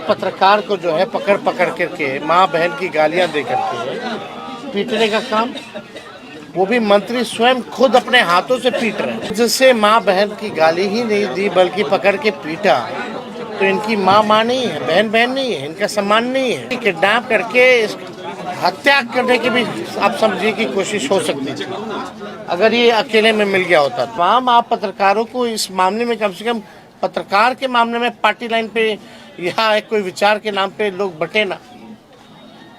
पत्रकार को जो है पकड़ पकड़ करके माँ बहन की गालियां दे करके पीटने का काम, वो भी मंत्री स्वयं खुद अपने हाथों से पीट रहे हैं। जिससे माँ बहन की गाली ही नहीं दी बल्कि पकड़ के पीटा, तो इनकी माँ नहीं है, बहन बहन नहीं है, इनका सम्मान नहीं है। किडनैप करके हत्या करने की भी आप समझिए कि कोशिश हो सकती थी अगर ये अकेले में मिल गया होता। तमाम आप पत्रकारों को इस मामले में कम से कम पत्रकार के मामले में पार्टी लाइन पे या एक कोई विचार के नाम पे लोग बटे ना,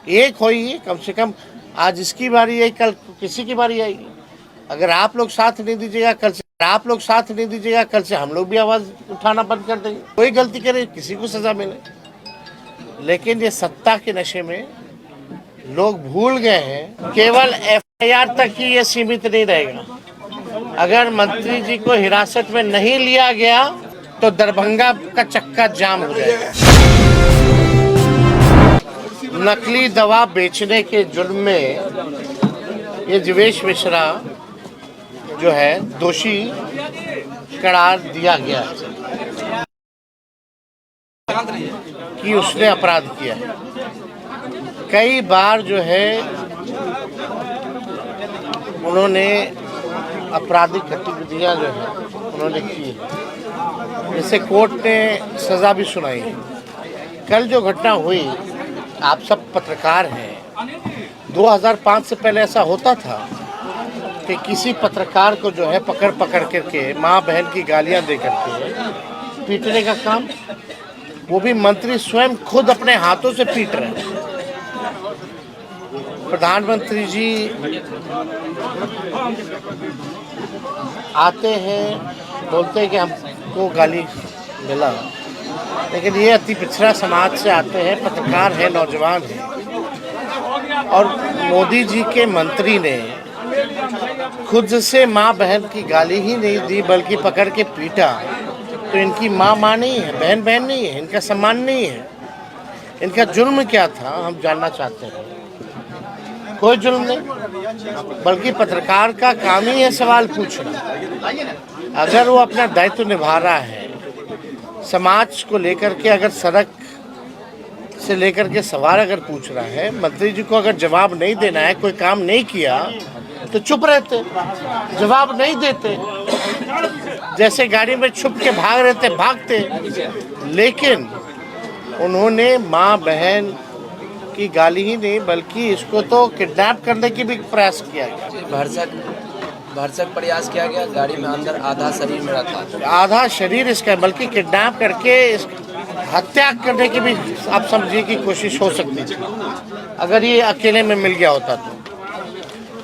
एक होइए कम से कम। आज इसकी बारी आई, कल किसी की बारी आएगी। अगर आप लोग साथ नहीं दीजिएगा कल से हम लोग भी आवाज उठाना बंद कर देंगे। कोई गलती करे किसी को सजा मिले, लेकिन ये सत्ता के नशे में लोग भूल गए हैं केवल एफआईआर तक ही ये सीमित नहीं रहेगा। अगर मंत्री जी को हिरासत में नहीं लिया गया तो दरभंगा का चक्का जाम हो जाएगा। नकली दवा बेचने के जुर्म में ये जीवेश मिश्रा जो है दोषी करार दिया गया कि उसने अपराध किया है। कई बार जो है उन्होंने आपराधिक गतिविधियां जो है उन्होंने की है, जैसे कोर्ट ने सजा भी सुनाई है। कल जो घटना हुई, आप सब पत्रकार हैं, 2005 से पहले ऐसा होता था कि किसी पत्रकार को जो है पकड़ पकड़ करके माँ बहन की गालियां दे करके पीटने का काम, वो भी मंत्री स्वयं खुद अपने हाथों से पीट रहे हैं। प्रधानमंत्री जी आते हैं, बोलते हैं कि हमको गाली मिला, लेकिन ये अति पिछड़ा समाज से आते हैं, पत्रकार हैं, नौजवान हैं, और मोदी जी के मंत्री ने खुद से माँ बहन की गाली ही नहीं दी बल्कि पकड़ के पीटा, तो इनकी माँ नहीं है, बहन बहन नहीं है, इनका सम्मान नहीं है। इनका जुर्म क्या था हम जानना चाहते हैं। कोई जुर्म नहीं, बल्कि पत्रकार का काम ही है सवाल पूछना। अगर वो अपना दायित्व निभा रहा है समाज को लेकर के, अगर सड़क से लेकर के सवाल अगर पूछ रहा है, मंत्री जी को अगर जवाब नहीं देना है, कोई काम नहीं किया तो चुप रहते, जवाब नहीं देते, जैसे गाड़ी में छुप के भाग रहते भागते। लेकिन उन्होंने माँ बहन की गाली ही नहीं बल्कि इसको तो किडनैप करने की भी प्रयास किया गया, भरसक प्रयास किया गया। गाड़ी में अंदर आधा शरीर मेरा था, आधा शरीर इसका, बल्कि किडनैप करके हत्या करने की भी आप समझिए कि कोशिश हो सकती थी अगर ये अकेले में मिल गया होता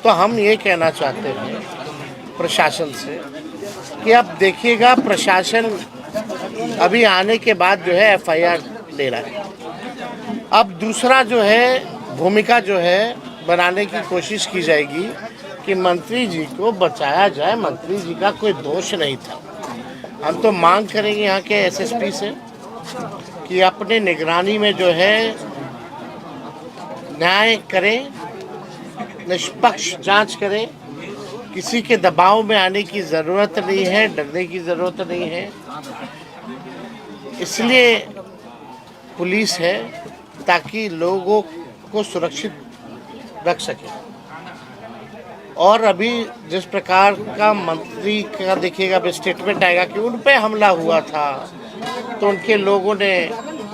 तो हम ये कहना चाहते हैं प्रशासन से कि अब देखिएगा, प्रशासन अभी आने के बाद जो है एफआईआर ले रहा है। अब दूसरा जो है भूमिका जो है बनाने की कोशिश की जाएगी कि मंत्री जी को बचाया जाए, मंत्री जी का कोई दोष नहीं था। हम तो मांग करेंगे यहाँ के एसएसपी से कि अपने निगरानी में जो है न्याय करें, निष्पक्ष जांच करें, किसी के दबाव में आने की ज़रूरत नहीं है, डरने की ज़रूरत नहीं है। इसलिए पुलिस है ताकि लोगों को सुरक्षित रख सके। और अभी जिस प्रकार का मंत्री का देखिएगा स्टेटमेंट आएगा कि उन पे हमला हुआ था, तो उनके लोगों ने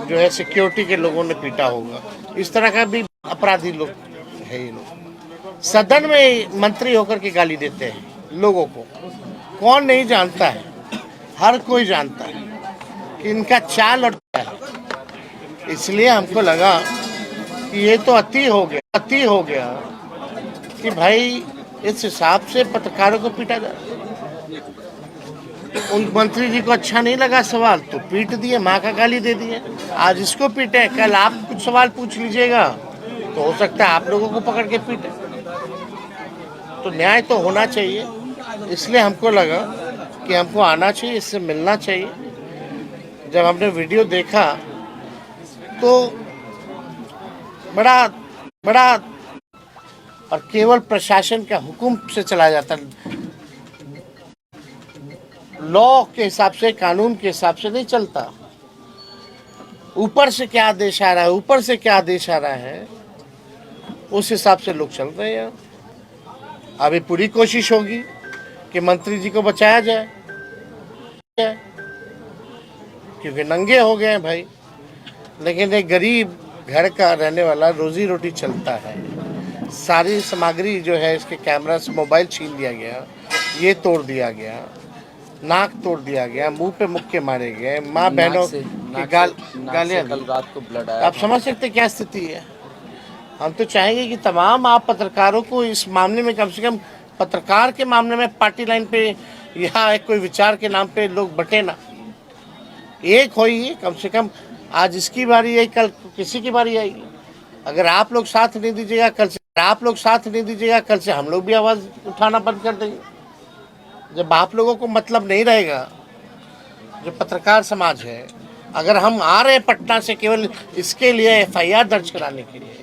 जो है सिक्योरिटी के लोगों ने पीटा होगा। इस तरह का भी अपराधी लोग है। ये लोग सदन में मंत्री होकर के गाली देते हैं लोगों को। कौन नहीं जानता है, हर कोई जानता है कि इनका चाल और है। इसलिए हमको लगा कि ये तो अति हो गया कि भाई इस हिसाब से पत्रकारों को पीटा जा रहा। उन मंत्री जी को अच्छा नहीं लगा सवाल तो पीट दिए, माँ का गाली दे दिए। आज इसको पीटे, कल आप कुछ सवाल पूछ लीजिएगा तो हो सकता है आप लोगों को पकड़ के पीटे। तो न्याय तो होना चाहिए, इसलिए हमको लगा कि हमको आना चाहिए, इससे मिलना चाहिए। जब हमने वीडियो देखा तो बड़ा और केवल प्रशासन का हुक्म से चला जाता, लॉ के हिसाब से, कानून के हिसाब से नहीं चलता। ऊपर से क्या आदेश आ रहा है, ऊपर से क्या आदेश आ रहा है, उस हिसाब से लोग चल रहे हैं। अभी पूरी कोशिश होगी कि मंत्री जी को बचाया जाए, क्योंकि नंगे हो गए हैं भाई। लेकिन एक गरीब घर का रहने वाला रोजी रोटी चलता है, सारी सामग्री जो है इसके कैमरा से मोबाइल छीन लिया गया, ये तोड़ दिया गया, नाक तोड़ दिया गया, मुंह पे मुक्के मारे गए, माँ बहनों की गालियाँ। कल रात को ब्लड आया। आप समझ सकते क्या स्थिति है। हम तो चाहेंगे कि तमाम आप पत्रकारों को इस मामले में, कम से कम पत्रकार के मामले में पार्टी लाइन पे या कोई विचार के नाम पे लोग बटे ना, एक होइए कम से कम। आज इसकी बारी है, कल किसी की बारी आएगी। अगर आप लोग साथ नहीं दीजिएगा, कल से हम लोग भी आवाज़ उठाना बंद कर देंगे। जब आप लोगों को मतलब नहीं रहेगा, जो पत्रकार समाज है, अगर हम आ रहे हैं पटना से केवल इसके लिए FIR दर्ज कराने के लिए,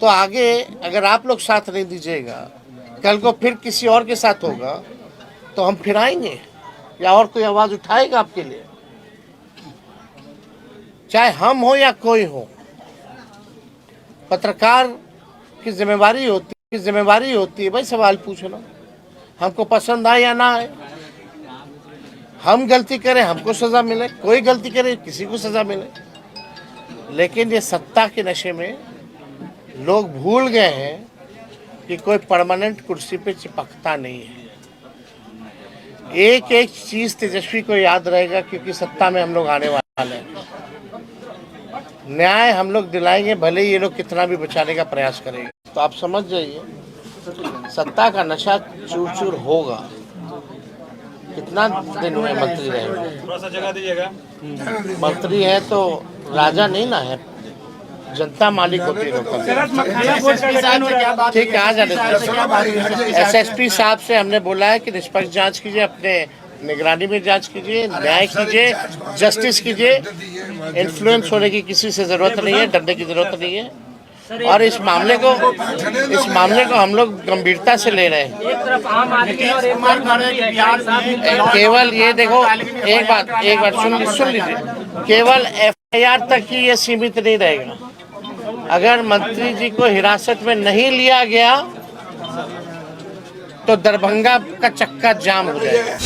तो आगे अगर आप लोग साथ नहीं दीजिएगा, कल को फिर किसी और के साथ होगा तो हम फिर आएंगे या और कोई आवाज़ उठाएगा आपके लिए, चाहे हम हो या कोई हो। पत्रकार की जिम्मेवारी होती है भाई सवाल पूछना, हमको पसंद आए या ना आए। हम गलती करें हमको सज़ा मिले, कोई गलती करे किसी को सज़ा मिले। लेकिन ये सत्ता के नशे में लोग भूल गए हैं कि कोई परमानेंट कुर्सी पे चिपकता नहीं है। एक एक चीज़ तेजस्वी को याद रहेगा, क्योंकि सत्ता में हम लोग आने वाले हैं। न्याय हम लोग दिलाएंगे, भले ही ये लोग कितना भी बचाने का प्रयास करेंगे। तो आप समझ जाइए, सत्ता का नशा चूर चूर होगा। कितना दिन हुए मंत्री रहेंगे, थोड़ा सा जगह दीजिएगा। मंत्री है तो राजा नहीं ना है, जनता मालिक होती है। ठीक है, आ जाने। SSP साहब से हमने बोला है कि निष्पक्ष जांच कीजिए, अपने निगरानी में जांच कीजिए, न्याय कीजिए, जस्टिस कीजिए। इन्फ्लुएंस होने की किसी से जरूरत नहीं है, डरने की जरूरत नहीं है। और इस मामले को हम लोग गंभीरता से ले रहे हैं। एक तरफ आम आदमी और एक तरफ केवल ये देखो, एक बात सुन लीजिए, केवल FIR तक ही ये सीमित नहीं रहेगा। अगर मंत्री जी को हिरासत में नहीं लिया गया तो दरभंगा का चक्का जाम हो जाएगा।